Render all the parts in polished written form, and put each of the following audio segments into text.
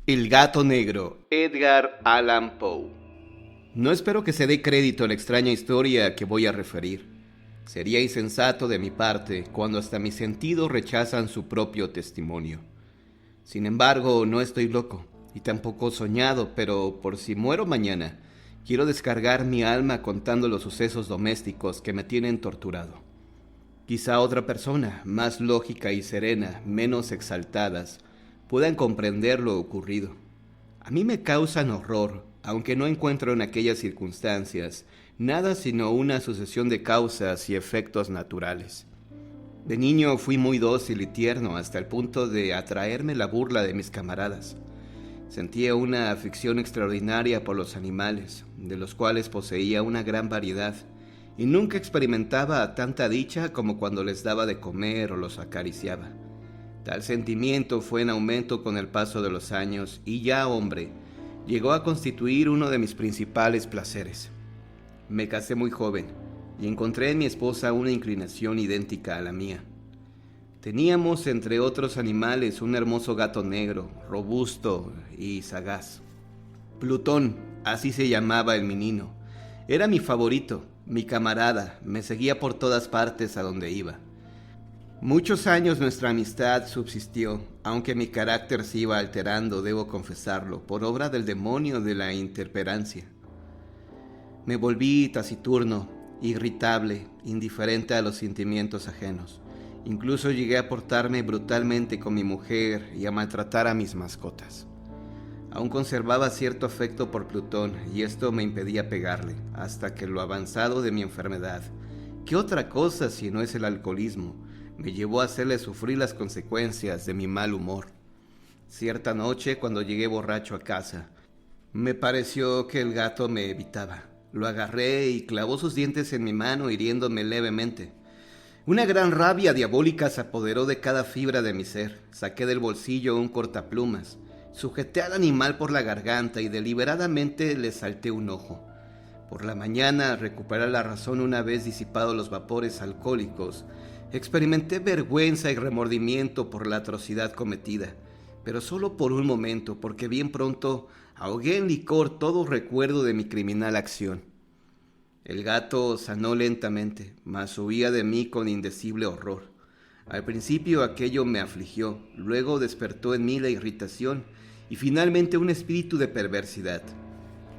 El gato negro, Edgar Allan Poe. No espero que se dé crédito a la extraña historia que voy a referir. Sería insensato de mi parte cuando hasta mis sentidos rechazan su propio testimonio. Sin embargo, no estoy loco y tampoco soñado, pero por si muero mañana, quiero descargar mi alma contando los sucesos domésticos que me tienen torturado. Quizá otra persona, más lógica y serena, menos exaltadas, puedan comprender lo ocurrido. A mí me causan horror, aunque no encuentro en aquellas circunstancias nada sino una sucesión de causas y efectos naturales. De niño fui muy dócil y tierno hasta el punto de atraerme la burla de mis camaradas. Sentía una afición extraordinaria por los animales, de los cuales poseía una gran variedad, y nunca experimentaba tanta dicha como cuando les daba de comer o los acariciaba. Tal sentimiento fue en aumento con el paso de los años y ya hombre, llegó a constituir uno de mis principales placeres. Me casé muy joven y encontré en mi esposa una inclinación idéntica a la mía. Teníamos, entre otros animales, un hermoso gato negro, robusto y sagaz. Plutón, así se llamaba el menino. Era mi favorito, mi camarada, me seguía por todas partes a donde iba. Muchos años nuestra amistad subsistió, aunque mi carácter se iba alterando, debo confesarlo, por obra del demonio de la intemperancia. Me volví taciturno, irritable, indiferente a los sentimientos ajenos. Incluso llegué a portarme brutalmente con mi mujer y a maltratar a mis mascotas. Aún conservaba cierto afecto por Plutón y esto me impedía pegarle, hasta que lo avanzado de mi enfermedad, ¿qué otra cosa si no es el alcoholismo?, me llevó a hacerle sufrir las consecuencias de mi mal humor. Cierta noche, cuando llegué borracho a casa, me pareció que el gato me evitaba. Lo agarré y clavó sus dientes en mi mano, hiriéndome levemente. Una gran rabia diabólica se apoderó de cada fibra de mi ser. Saqué del bolsillo un cortaplumas, sujeté al animal por la garganta y deliberadamente le salté un ojo. Por la mañana, recuperé la razón una vez disipados los vapores alcohólicos. Experimenté vergüenza y remordimiento por la atrocidad cometida, pero solo por un momento, porque bien pronto ahogué en licor todo recuerdo de mi criminal acción. El gato sanó lentamente, mas huía de mí con indecible horror. Al principio aquello me afligió, luego despertó en mí la irritación y finalmente un espíritu de perversidad.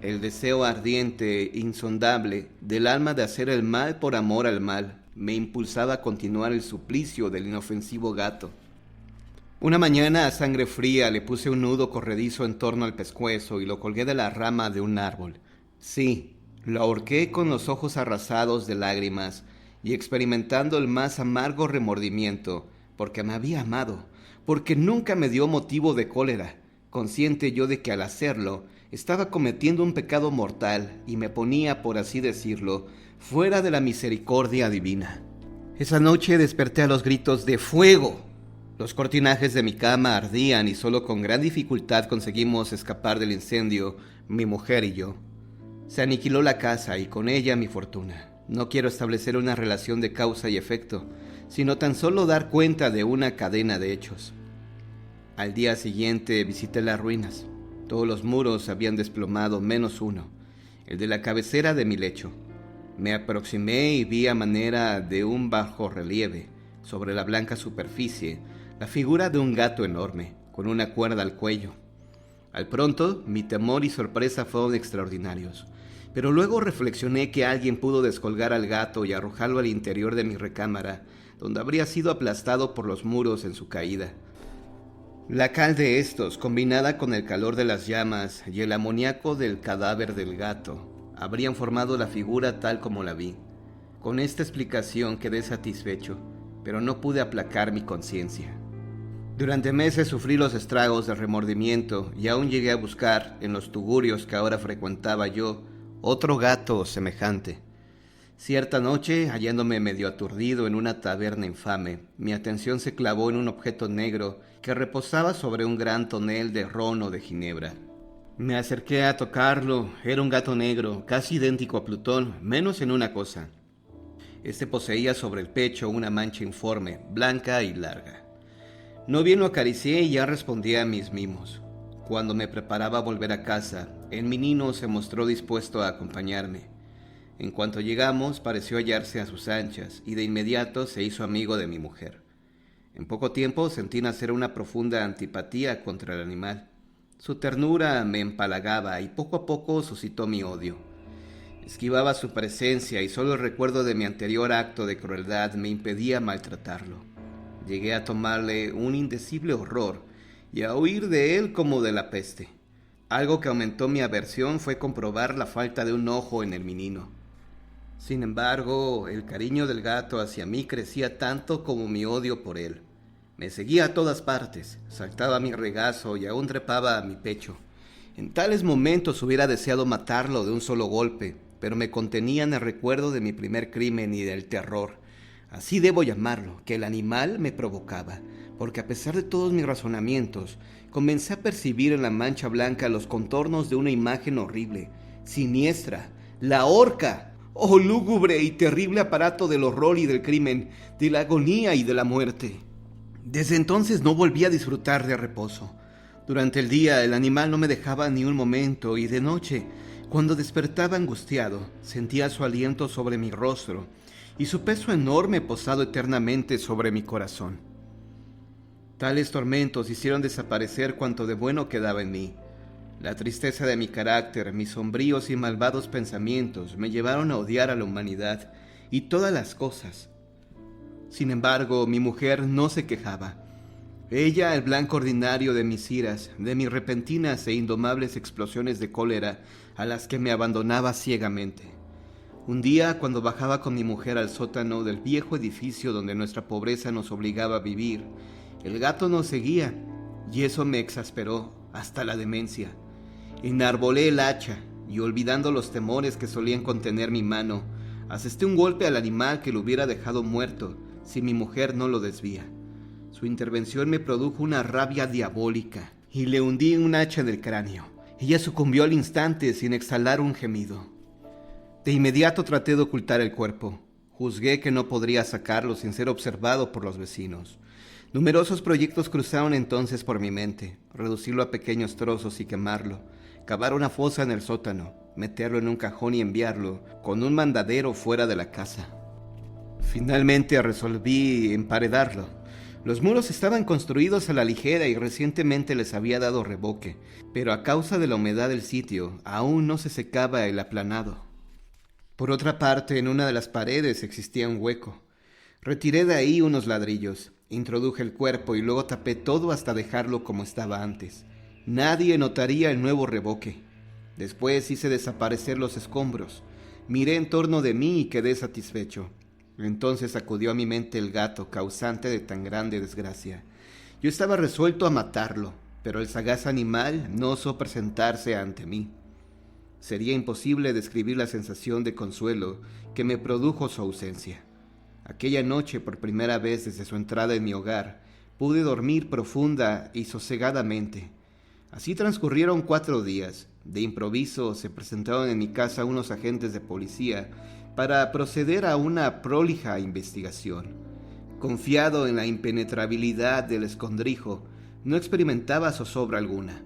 El deseo ardiente, insondable, del alma de hacer el mal por amor al mal, me impulsaba a continuar el suplicio del inofensivo gato. Una mañana a sangre fría le puse un nudo corredizo en torno al pescuezo y lo colgué de la rama de un árbol. Sí, lo ahorqué con los ojos arrasados de lágrimas y experimentando el más amargo remordimiento, porque me había amado, porque nunca me dio motivo de cólera, consciente yo de que al hacerlo estaba cometiendo un pecado mortal y me ponía, por así decirlo, fuera de la misericordia divina. Esa noche desperté a los gritos de ¡fuego! Los cortinajes de mi cama ardían y solo con gran dificultad conseguimos escapar del incendio, mi mujer y yo. Se aniquiló la casa y con ella mi fortuna. No quiero establecer una relación de causa y efecto, sino tan solo dar cuenta de una cadena de hechos. Al día siguiente visité las ruinas. Todos los muros se habían desplomado menos uno, el de la cabecera de mi lecho. Me aproximé y vi a manera de un bajorrelieve, sobre la blanca superficie, la figura de un gato enorme, con una cuerda al cuello. Al pronto, mi temor y sorpresa fueron extraordinarios, pero luego reflexioné que alguien pudo descolgar al gato y arrojarlo al interior de mi recámara, donde habría sido aplastado por los muros en su caída. La cal de estos, combinada con el calor de las llamas y el amoníaco del cadáver del gato, habrían formado la figura tal como la vi. Con esta explicación quedé satisfecho, pero no pude aplacar mi conciencia. Durante meses sufrí los estragos del remordimiento y aún llegué a buscar, en los tugurios que ahora frecuentaba yo, otro gato semejante. Cierta noche, hallándome medio aturdido en una taberna infame, mi atención se clavó en un objeto negro que reposaba sobre un gran tonel de ron o de ginebra. Me acerqué a tocarlo. Era un gato negro, casi idéntico a Plutón, menos en una cosa. Este poseía sobre el pecho una mancha informe, blanca y larga. No bien lo acaricié y ya respondía a mis mimos. Cuando me preparaba a volver a casa, el menino se mostró dispuesto a acompañarme. En cuanto llegamos, pareció hallarse a sus anchas y de inmediato se hizo amigo de mi mujer. En poco tiempo sentí nacer una profunda antipatía contra el animal. Su ternura me empalagaba y poco a poco suscitó mi odio. Esquivaba su presencia y solo el recuerdo de mi anterior acto de crueldad me impedía maltratarlo. Llegué a tomarle un indecible horror y a huir de él como de la peste. Algo que aumentó mi aversión fue comprobar la falta de un ojo en el menino. Sin embargo, el cariño del gato hacia mí crecía tanto como mi odio por él. Me seguía a todas partes, saltaba a mi regazo y aún trepaba a mi pecho. En tales momentos hubiera deseado matarlo de un solo golpe, pero me contenía en el recuerdo de mi primer crimen y del terror, así debo llamarlo, que el animal me provocaba, porque a pesar de todos mis razonamientos, comencé a percibir en la mancha blanca los contornos de una imagen horrible, siniestra, la horca. Oh, lúgubre y terrible aparato del horror y del crimen, de la agonía y de la muerte. Desde entonces no volví a disfrutar de reposo. Durante el día el animal no me dejaba ni un momento y de noche, cuando despertaba angustiado, sentía su aliento sobre mi rostro y su peso enorme posado eternamente sobre mi corazón. Tales tormentos hicieron desaparecer cuanto de bueno quedaba en mí. La tristeza de mi carácter, mis sombríos y malvados pensamientos me llevaron a odiar a la humanidad y todas las cosas. Sin embargo, mi mujer no se quejaba. Ella, el blanco ordinario de mis iras, de mis repentinas e indomables explosiones de cólera a las que me abandonaba ciegamente. Un día, cuando bajaba con mi mujer al sótano del viejo edificio donde nuestra pobreza nos obligaba a vivir, el gato nos seguía, y eso me exasperó hasta la demencia. Enarbolé el hacha, y olvidando los temores que solían contener mi mano, asesté un golpe al animal que lo hubiera dejado muerto si mi mujer no lo desvía. Su intervención me produjo una rabia diabólica, y le hundí un hacha en el cráneo. Ella sucumbió al instante sin exhalar un gemido. De inmediato traté de ocultar el cuerpo. Juzgué que no podría sacarlo sin ser observado por los vecinos. Numerosos proyectos cruzaron entonces por mi mente: reducirlo a pequeños trozos y quemarlo, cavar una fosa en el sótano, meterlo en un cajón y enviarlo con un mandadero fuera de la casa. Finalmente resolví emparedarlo. Los muros estaban construidos a la ligera y recientemente les había dado revoque, pero a causa de la humedad del sitio aún no se secaba el aplanado. Por otra parte, en una de las paredes existía un hueco. Retiré de ahí unos ladrillos, introduje el cuerpo y luego tapé todo hasta dejarlo como estaba antes. Nadie notaría el nuevo revoque. Después hice desaparecer los escombros. Miré en torno de mí y quedé satisfecho. Entonces acudió a mi mente el gato, causante de tan grande desgracia. Yo estaba resuelto a matarlo, pero el sagaz animal no osó presentarse ante mí. Sería imposible describir la sensación de consuelo que me produjo su ausencia. Aquella noche, por primera vez desde su entrada en mi hogar, pude dormir profunda y sosegadamente. Así transcurrieron 4 días. De improviso se presentaron en mi casa unos agentes de policía para proceder a una prolija investigación. Confiado en la impenetrabilidad del escondrijo, no experimentaba zozobra alguna.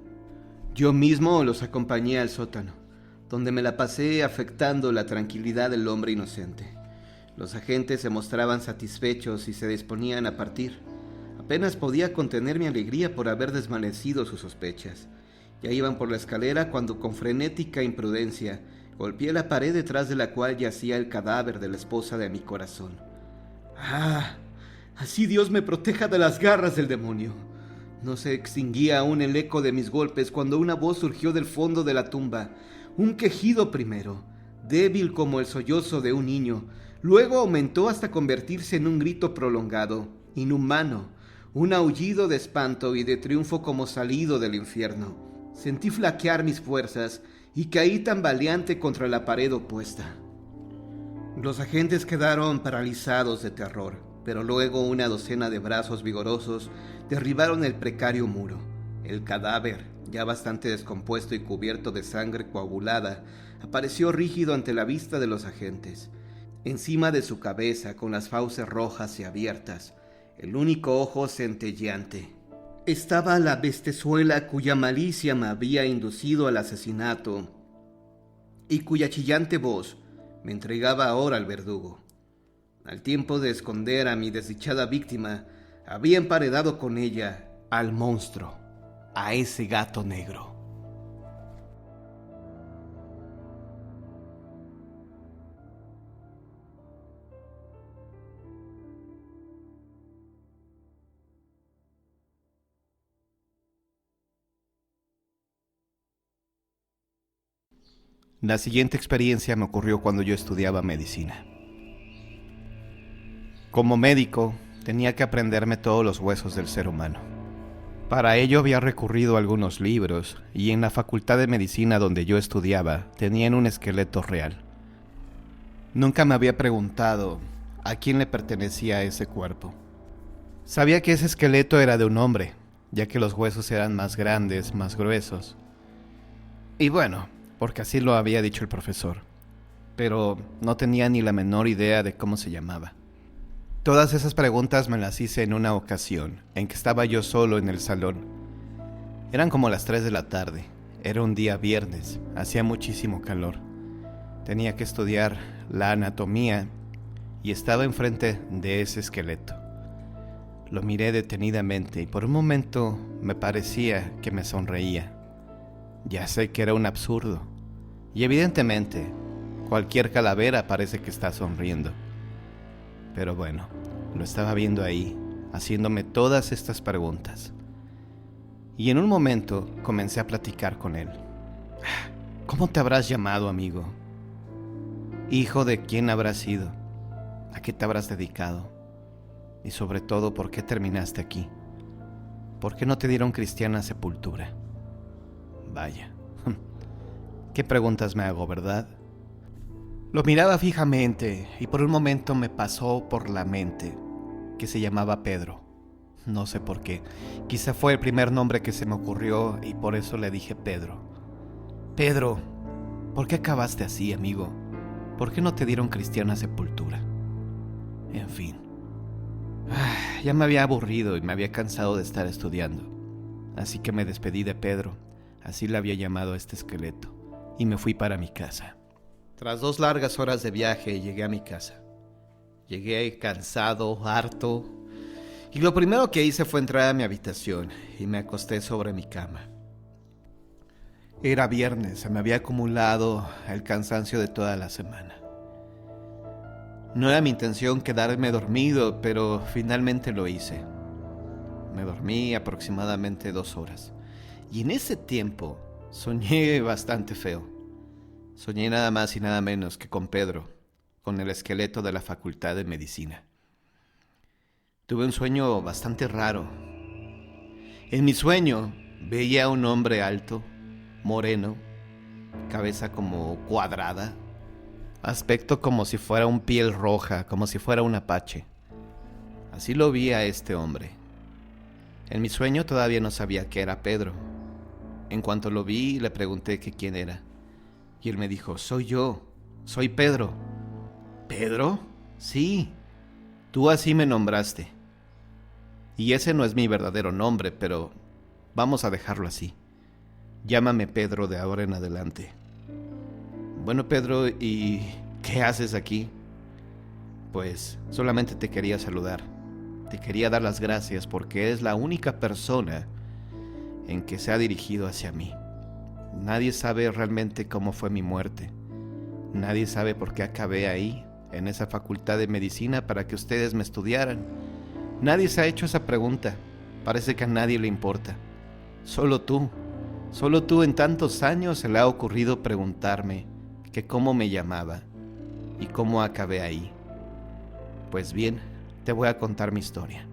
Yo mismo los acompañé al sótano, donde me la pasé afectando la tranquilidad del hombre inocente. Los agentes se mostraban satisfechos y se disponían a partir. Apenas podía contener mi alegría por haber desvanecido sus sospechas. Ya iban por la escalera cuando, con frenética imprudencia, golpeé la pared detrás de la cual yacía el cadáver de la esposa de mi corazón. ¡Ah! Así Dios me proteja de las garras del demonio. No se extinguía aún el eco de mis golpes cuando una voz surgió del fondo de la tumba. Un quejido primero, débil como el sollozo de un niño, luego aumentó hasta convertirse en un grito prolongado, inhumano, un aullido de espanto y de triunfo como salido del infierno. Sentí flaquear mis fuerzas y caí tambaleante contra la pared opuesta. Los agentes quedaron paralizados de terror, pero luego una docena de brazos vigorosos derribaron el precario muro. El cadáver, ya bastante descompuesto y cubierto de sangre coagulada, apareció rígido ante la vista de los agentes. Encima de su cabeza, con las fauces rojas y abiertas, el único ojo centelleante. estaba la bestezuela cuya malicia me había inducido al asesinato y cuya chillante voz me entregaba ahora al verdugo. Al tiempo de esconder a mi desdichada víctima, había emparedado con ella al monstruo, a ese gato negro. La siguiente experiencia me ocurrió cuando yo estudiaba medicina. Como médico, tenía que aprenderme todos los huesos del ser humano. Para ello había recurrido a algunos libros, y en la facultad de medicina donde yo estudiaba, tenían un esqueleto real. Nunca me había preguntado a quién le pertenecía ese cuerpo. Sabía que ese esqueleto era de un hombre, ya que los huesos eran más grandes, más gruesos. Y bueno, porque así lo había dicho el profesor, pero no tenía ni la menor idea de cómo se llamaba. Todas esas preguntas me las hice en una ocasión, en que estaba yo solo en el salón. Eran como las 3 de la tarde, era un día viernes, hacía muchísimo calor. Tenía que estudiar la anatomía y estaba enfrente de ese esqueleto. Lo miré detenidamente y por un momento me parecía que me sonreía. Ya sé que era un absurdo, y evidentemente cualquier calavera parece que está sonriendo. Pero bueno, lo estaba viendo ahí, haciéndome todas estas preguntas. Y en un momento comencé a platicar con él. ¿Cómo te habrás llamado, amigo? ¿Hijo de quién habrás sido? ¿A qué te habrás dedicado? Y sobre todo, ¿por qué terminaste aquí? ¿Por qué no te dieron cristiana sepultura? Vaya, qué preguntas me hago, ¿verdad? Lo miraba fijamente y por un momento me pasó por la mente que se llamaba Pedro. No sé por qué, quizá fue el primer nombre que se me ocurrió y por eso le dije Pedro. Pedro, ¿por qué acabaste así, amigo? ¿Por qué no te dieron cristiana sepultura? En fin, ya me había aburrido y me había cansado de estar estudiando, así que me despedí de Pedro. Así le había llamado a este esqueleto, y me fui para mi casa. Tras 2 largas horas de viaje, llegué a mi casa. Llegué cansado, harto, y lo primero que hice fue entrar a mi habitación y me acosté sobre mi cama. Era viernes, se me había acumulado el cansancio de toda la semana. No era mi intención quedarme dormido, pero finalmente lo hice. Me dormí aproximadamente 2 horas. Y en ese tiempo soñé bastante feo. Soñé nada más y nada menos que con Pedro, con el esqueleto de la facultad de medicina. Tuve un sueño bastante raro. En mi sueño veía a un hombre alto, moreno, cabeza como cuadrada, aspecto como si fuera un piel roja, como si fuera un apache. Así lo vi a este hombre. En mi sueño todavía no sabía que era Pedro. En cuanto lo vi, le pregunté que quién era. Y él me dijo, soy yo, soy Pedro. ¿Pedro? Sí, tú así me nombraste. Y ese no es mi verdadero nombre, pero vamos a dejarlo así. Llámame Pedro de ahora en adelante. Bueno, Pedro, ¿y qué haces aquí? Pues solamente te quería saludar. Te quería dar las gracias porque eres la única persona en que se ha dirigido hacia mí. Nadie sabe realmente cómo fue mi muerte. Nadie sabe por qué acabé ahí, en esa facultad de medicina, para que ustedes me estudiaran. Nadie se ha hecho esa pregunta. Parece que a nadie le importa. Solo tú en tantos años se le ha ocurrido preguntarme que cómo me llamaba y cómo acabé ahí. Pues bien, te voy a contar mi historia.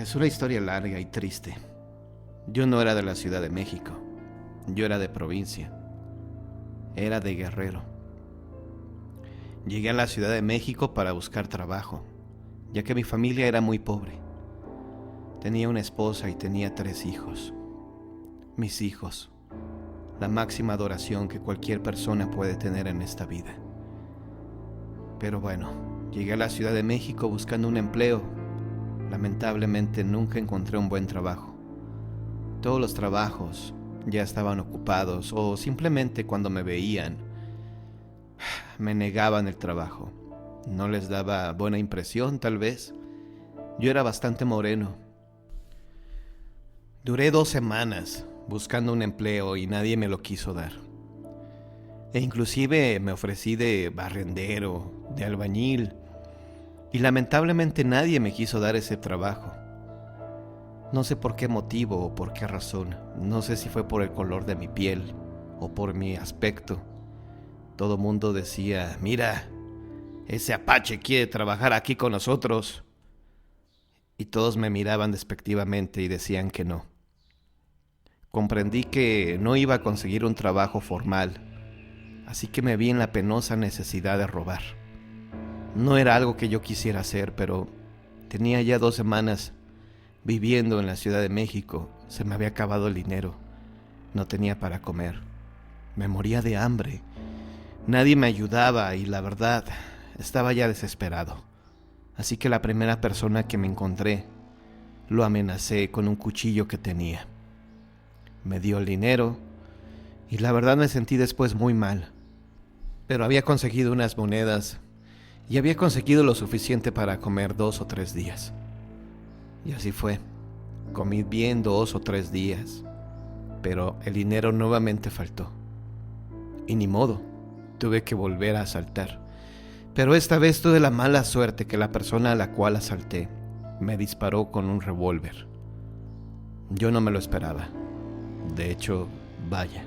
Es una historia larga y triste. Yo no era de la Ciudad de México. Yo era de provincia. Era de Guerrero. Llegué a la Ciudad de México para buscar trabajo, ya que mi familia era muy pobre. Tenía una esposa y tenía 3 hijos. Mis hijos, la máxima adoración que cualquier persona puede tener en esta vida. Pero bueno, llegué a la Ciudad de México buscando un empleo. Lamentablemente nunca encontré un buen trabajo. Todos los trabajos ya estaban ocupados o simplemente cuando me veían me negaban el trabajo. No les daba buena impresión, tal vez. Yo era bastante moreno. Duré 2 semanas buscando un empleo y nadie me lo quiso dar. E inclusive me ofrecí de barrendero, de albañil, y lamentablemente nadie me quiso dar ese trabajo. No sé por qué motivo o por qué razón. No sé si fue por el color de mi piel o por mi aspecto. Todo mundo decía, mira, ese apache quiere trabajar aquí con nosotros. Y todos me miraban despectivamente y decían que no. Comprendí que no iba a conseguir un trabajo formal, así que me vi en la penosa necesidad de robar. No era algo que yo quisiera hacer, pero tenía ya 2 semanas viviendo en la Ciudad de México. Se me había acabado el dinero. No tenía para comer. Me moría de hambre. Nadie me ayudaba y la verdad, estaba ya desesperado. Así que la primera persona que me encontré, lo amenacé con un cuchillo que tenía. Me dio el dinero y la verdad me sentí después muy mal. Pero había conseguido unas monedas y había conseguido lo suficiente para comer 2 o 3 días. Y así fue. Comí bien 2 o 3 días, pero el dinero nuevamente faltó. Y ni modo, tuve que volver a asaltar. Pero esta vez tuve la mala suerte que la persona a la cual asalté me disparó con un revólver. Yo no me lo esperaba. De hecho, vaya,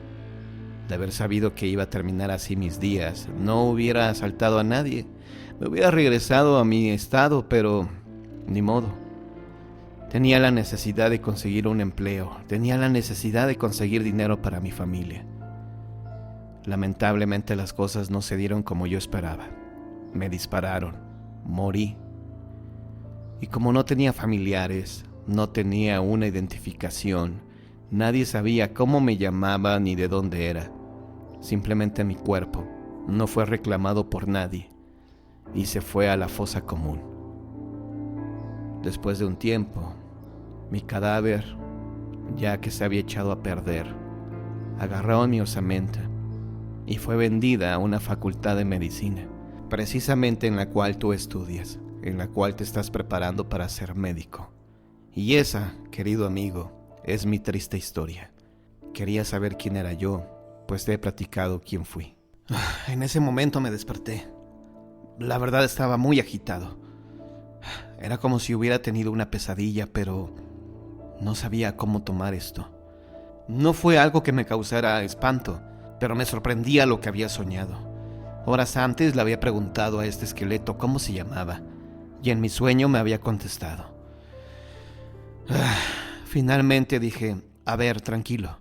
de haber sabido que iba a terminar así mis días, no hubiera asaltado a nadie. Me hubiera regresado a mi estado, pero ni modo. Tenía la necesidad de conseguir un empleo, tenía la necesidad de conseguir dinero para mi familia. Lamentablemente las cosas no se dieron como yo esperaba. Me dispararon, morí. Y como no tenía familiares, no tenía una identificación, nadie sabía cómo me llamaba ni de dónde era. Simplemente mi cuerpo no fue reclamado por nadie y se fue a la fosa común. Después de un tiempo, mi cadáver, ya que se había echado a perder, agarraron mi osamenta y fue vendida a una facultad de medicina, precisamente en la cual tú estudias, en la cual te estás preparando para ser médico. Y esa, querido amigo, es mi triste historia. Quería saber quién era yo, pues te he platicado quién fui. En ese momento me desperté. La verdad estaba muy agitado. Era como si hubiera tenido una pesadilla, pero no sabía cómo tomar esto. No fue algo que me causara espanto, pero me sorprendía lo que había soñado. Horas antes le había preguntado a este esqueleto cómo se llamaba, y en mi sueño me había contestado. Finalmente dije, a ver, tranquilo.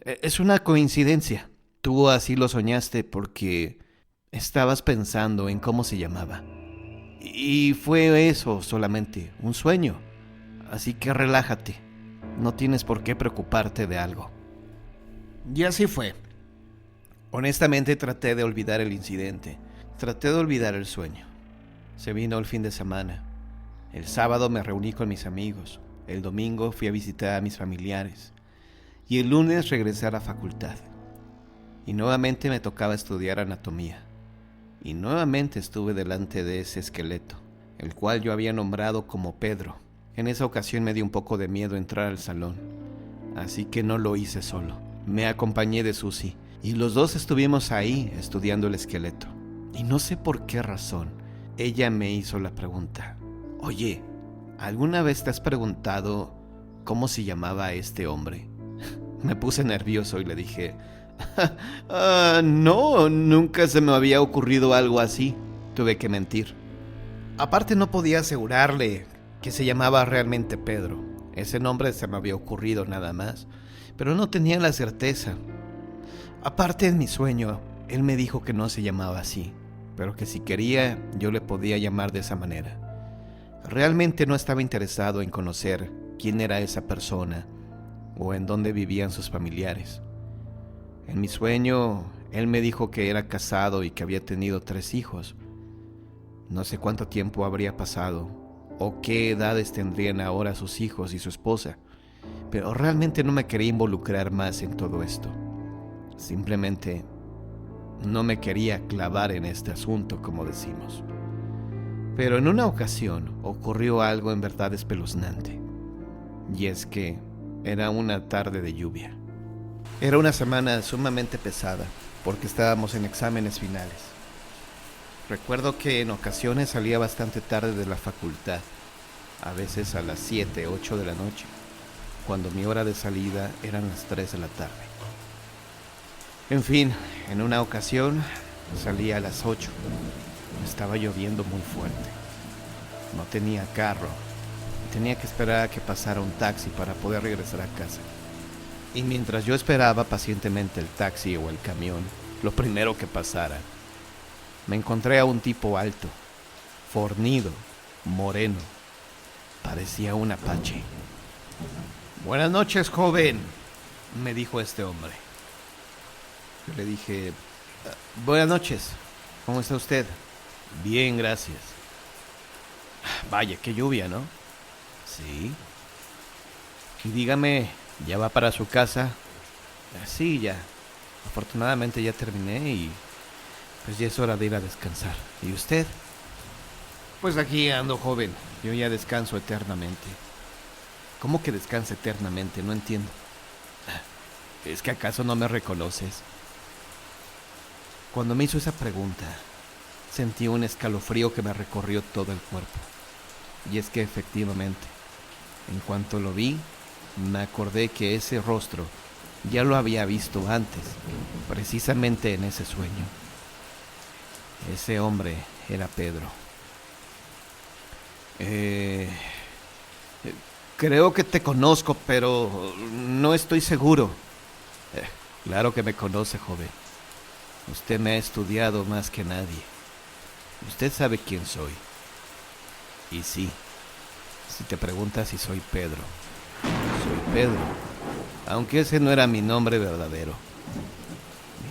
Es una coincidencia. Tú así lo soñaste porque estabas pensando en cómo se llamaba. Y fue eso solamente, un sueño. Así que relájate. No tienes por qué preocuparte de algo. Y así fue. Honestamente traté de olvidar el incidente. Traté de olvidar el sueño. Se vino el fin de semana. El sábado me reuní con mis amigos. El domingo fui a visitar a mis familiares. Y el lunes regresé a la facultad. Y nuevamente me tocaba estudiar anatomía. Y nuevamente estuve delante de ese esqueleto, el cual yo había nombrado como Pedro. En esa ocasión me dio un poco de miedo entrar al salón, así que no lo hice solo. Me acompañé de Susi, y los dos estuvimos ahí estudiando el esqueleto. Y no sé por qué razón, ella me hizo la pregunta. Oye, ¿alguna vez te has preguntado cómo se llamaba este hombre? Me puse nervioso y le dije, no, nunca se me había ocurrido algo así. Tuve que mentir. Aparte no podía asegurarle que se llamaba realmente Pedro. Ese nombre se me había ocurrido nada más, pero no tenía la certeza. Aparte en mi sueño, él me dijo que no se llamaba así, pero que si quería yo le podía llamar de esa manera. Realmente no estaba interesado en conocer quién era esa persona o en dónde vivían sus familiares. En mi sueño, él me dijo que era casado y que había tenido 3 hijos. No sé cuánto tiempo habría pasado, o qué edades tendrían ahora sus hijos y su esposa, pero realmente no me quería involucrar más en todo esto. Simplemente no me quería clavar en este asunto, como decimos. Pero en una ocasión ocurrió algo en verdad espeluznante, y es que era una tarde de lluvia. Era una semana sumamente pesada, porque estábamos en exámenes finales. Recuerdo que en ocasiones salía bastante tarde de la facultad, a veces a las 7, 8 de la noche, cuando mi hora de salida eran las 3 de la tarde. En fin, en una ocasión salí a las 8. Estaba lloviendo muy fuerte. No tenía carro. Tenía que esperar a que pasara un taxi para poder regresar a casa. Y mientras yo esperaba pacientemente el taxi o el camión, lo primero que pasara, me encontré a un tipo alto, fornido, moreno. Parecía un apache. «Buenas noches, joven», me dijo este hombre. Yo le dije: «Buenas noches, ¿cómo está usted?» «Bien, gracias». «Vaya, qué lluvia, ¿no?» «Sí». «Y dígame, ¿ya va para su casa?» «Sí, ya. Afortunadamente ya terminé y pues ya es hora de ir a descansar. ¿Y usted?» «Pues aquí ando, joven. Yo ya descanso eternamente». «¿Cómo que descansa eternamente? No entiendo». «¿Es que acaso no me reconoces?» Cuando me hizo esa pregunta, sentí un escalofrío que me recorrió todo el cuerpo. Y es que efectivamente, en cuanto lo vi, me acordé que ese rostro ya lo había visto antes, precisamente en ese sueño. Ese hombre era Pedro. Creo que te conozco, pero no estoy seguro. Claro que me conoce, joven. Usted me ha estudiado más que nadie. Usted sabe quién soy. Y sí, si te preguntas si soy Pedro, soy Pedro, aunque ese no era mi nombre verdadero.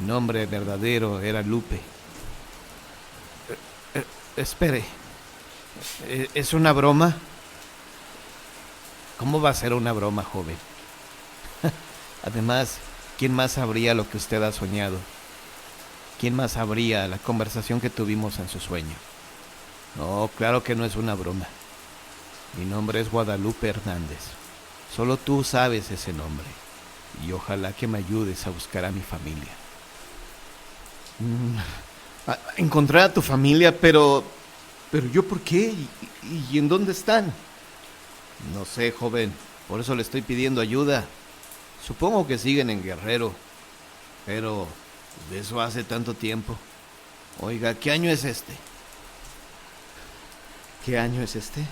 Mi nombre verdadero era Lupe. Espere, ¿es una broma? ¿Cómo va a ser una broma, joven? Además, ¿quién más sabría lo que usted ha soñado? ¿Quién más sabría la conversación que tuvimos en su sueño? No, claro que no es una broma. Mi nombre es Guadalupe Hernández. Solo tú sabes ese nombre. Y ojalá que me ayudes a buscar a mi familia. Encontrar a tu familia, pero ¿yo por qué? ¿Y en dónde están? No sé, joven. Por eso le estoy pidiendo ayuda. Supongo que siguen en Guerrero. Pero de eso hace tanto tiempo. Oiga, ¿qué año es este? ¿Qué año es este?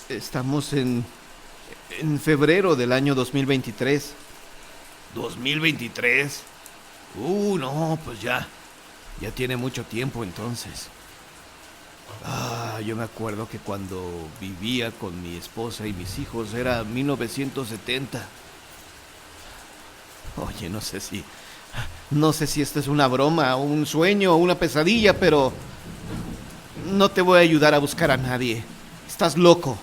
Estamos en febrero del año 2023. ¿2023? No, pues ya tiene mucho tiempo entonces. Yo me acuerdo que cuando vivía con mi esposa y mis hijos era 1970. Oye, no sé si esto es una broma, un sueño o una pesadilla, pero no te voy a ayudar a buscar a nadie. Estás loco.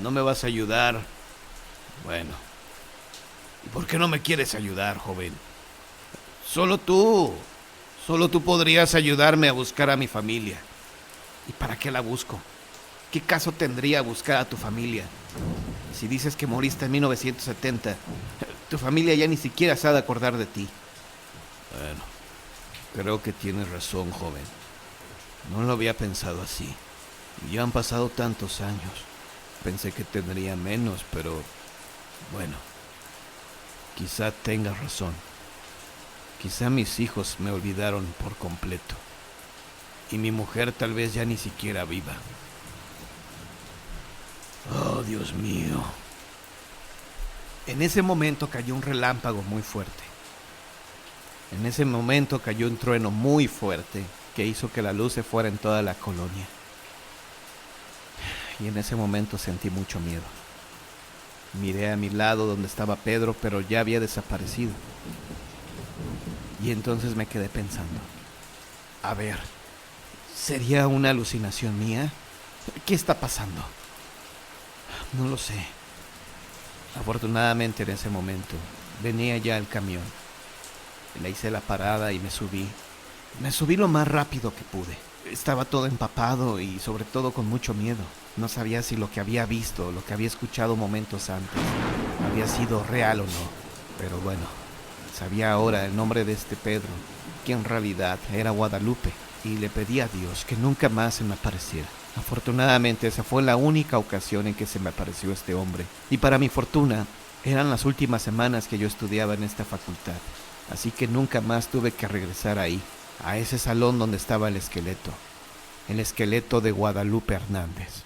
No me vas a ayudar. Bueno, ¿y por qué no me quieres ayudar, joven? Solo tú podrías ayudarme a buscar a mi familia. ¿Y para qué la busco? ¿Qué caso tendría buscar a tu familia? Si dices que moriste en 1970, tu familia ya ni siquiera se ha de acordar de ti. Bueno, creo que tienes razón, joven. No lo había pensado así. Ya han pasado tantos años. Pensé que tendría menos, pero bueno, quizá tengas razón. Quizá mis hijos me olvidaron por completo. Y mi mujer tal vez ya ni siquiera viva. Oh, Dios mío. En ese momento cayó un relámpago muy fuerte. En ese momento cayó un trueno muy fuerte que hizo que la luz se fuera en toda la colonia. Y en ese momento sentí mucho miedo. Miré a mi lado donde estaba Pedro, pero ya había desaparecido. Y entonces me quedé pensando, a ver, ¿sería una alucinación mía? ¿Qué está pasando? No lo sé. Afortunadamente en ese momento venía ya el camión. Le hice la parada y me subí. Me subí lo más rápido que pude. Estaba todo empapado y sobre todo con mucho miedo. No sabía si lo que había visto, lo que había escuchado momentos antes, había sido real o no. Pero bueno, sabía ahora el nombre de este Pedro, que en realidad era Guadalupe, y le pedí a Dios que nunca más se me apareciera. Afortunadamente esa fue la única ocasión en que se me apareció este hombre, y para mi fortuna eran las últimas semanas que yo estudiaba en esta facultad, así que nunca más tuve que regresar ahí, a ese salón donde estaba el esqueleto de Guadalupe Hernández.